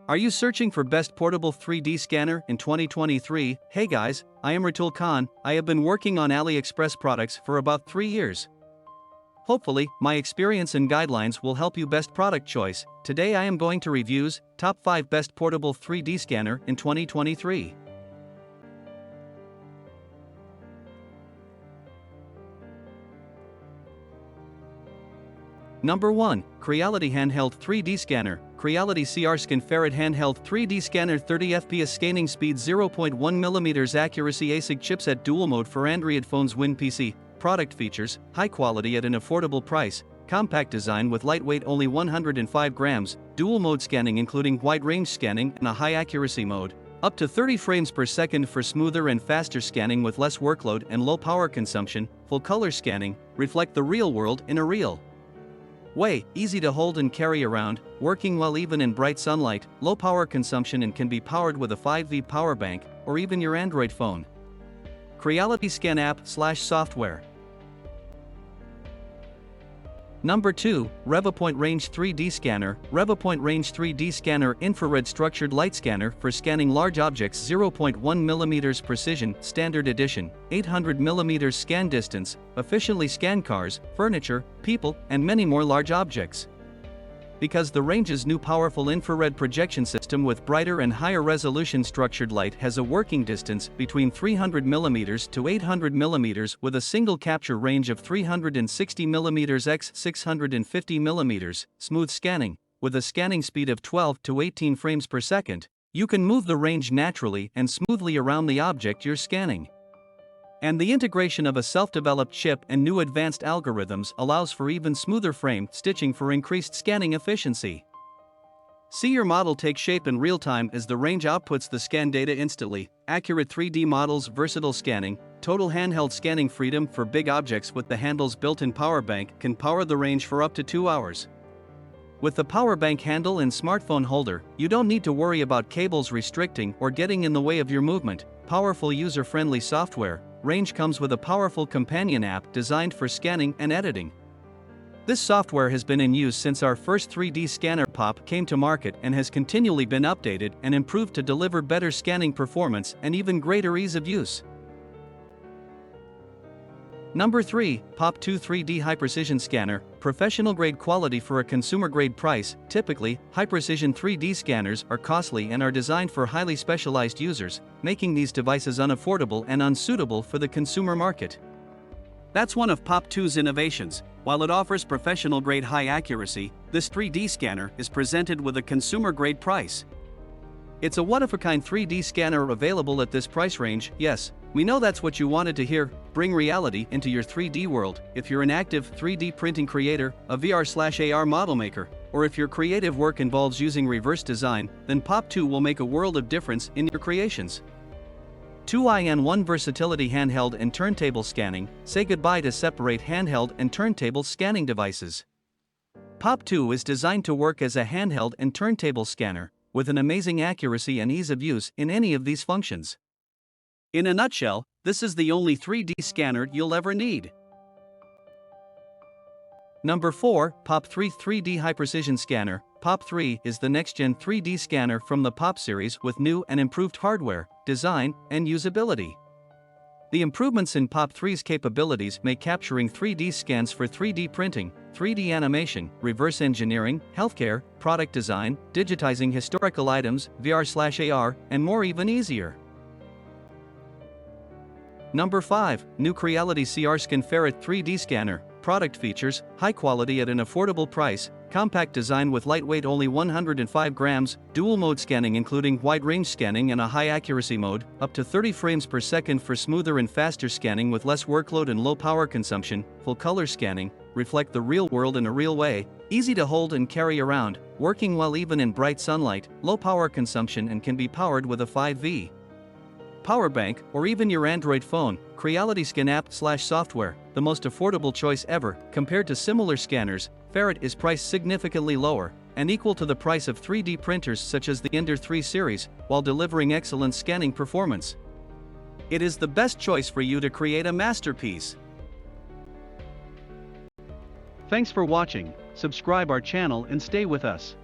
Are you searching for best portable 3D scanner in 2023? Hey guys, I am Ratul Khan. I have been working on AliExpress products for about 3 years. Hopefully, my experience and guidelines will help you best product choice. Today I am going to reviews top 5 best portable 3D scanner in 2023. Number 1. Creality Handheld 3D Scanner. Creality CR-Scan Ferret Handheld 3D Scanner 30 FPS scanning speed 0.1mm accuracy ASIC chipset dual mode for Android phones Win PC. Product features, high quality at an affordable price, compact design with lightweight only 105 grams, dual mode scanning including wide range scanning and a high accuracy mode. Up to 30 frames per second for smoother and faster scanning with less workload and low power consumption. Full color scanning, reflect the real world in a real way, easy to hold and carry around, working well even in bright sunlight, low power consumption and can be powered with a 5V power bank, or even your Android phone. Creality Scan App/Software. Number 2. Revopoint Range 3D Scanner. Revopoint Range 3D Scanner Infrared Structured Light Scanner for scanning large objects 0.1mm precision, standard edition, 800mm scan distance, efficiently scan cars, furniture, people, and many more large objects. Because the range's new powerful infrared projection system with brighter and higher resolution structured light has a working distance between 300mm to 800mm with a single capture range of 360mm x 650mm, smooth scanning, with a scanning speed of 12 to 18 frames per second, you can move the range naturally and smoothly around the object you're scanning. And the integration of a self-developed chip and new advanced algorithms allows for even smoother frame stitching for increased scanning efficiency. See your model take shape in real time as the range outputs the scan data instantly. Accurate 3D models, versatile scanning, total handheld scanning freedom for big objects with the handle's built-in power bank can power the range for up to 2 hours. With the power bank handle and smartphone holder, you don't need to worry about cables restricting or getting in the way of your movement. Powerful user-friendly software. Range comes with a powerful companion app designed for scanning and editing. This software has been in use since our first 3D scanner POP came to market and has continually been updated and improved to deliver better scanning performance and even greater ease of use. Number 3. POP 2 3D High Precision Scanner. Professional grade quality for a consumer grade price. Typically, high precision 3D scanners are costly and are designed for highly specialized users, making these devices unaffordable and unsuitable for the consumer market. That's one of POP 2's innovations. While it offers professional grade high accuracy, this 3D scanner is presented with a consumer grade price. It's a one-of-a-kind 3D scanner available at this price range. Yes, we know that's what you wanted to hear. Bring reality into your 3D world. If you're an active 3D printing creator, a VR/AR model maker, or if your creative work involves using reverse design, then POP 2 will make a world of difference in your creations. 2-in-1 Versatility Handheld and Turntable Scanning. Say goodbye to separate handheld and turntable scanning devices. POP 2 is designed to work as a handheld and turntable scanner, with an amazing accuracy and ease of use in any of these functions. In a nutshell, this is the only 3D scanner you'll ever need. Number 4. POP 3 3D High Precision Scanner. POP 3 is the next-gen 3D scanner from the POP series with new and improved hardware, design, and usability. The improvements in POP 3's capabilities make capturing 3D scans for 3D printing, 3D animation, reverse engineering, healthcare, product design, digitizing historical items, VR/AR, and more even easier. Number 5. New Creality CR-Scan Ferret 3D Scanner. Product features, high quality at an affordable price, compact design with lightweight only 105 grams, dual mode scanning including wide range scanning and a high accuracy mode, up to 30 frames per second for smoother and faster scanning with less workload and low power consumption, full color scanning, reflect the real world in a real way, easy to hold and carry around, working well even in bright sunlight, low power consumption and can be powered with a 5V power bank, or even your Android phone. Creality Scan App/Software, the most affordable choice ever. Compared to similar scanners, Ferret is priced significantly lower, and equal to the price of 3D printers such as the Ender 3 series, while delivering excellent scanning performance. It is the best choice for you to create a masterpiece. Thanks for watching. Subscribe our channel and stay with us.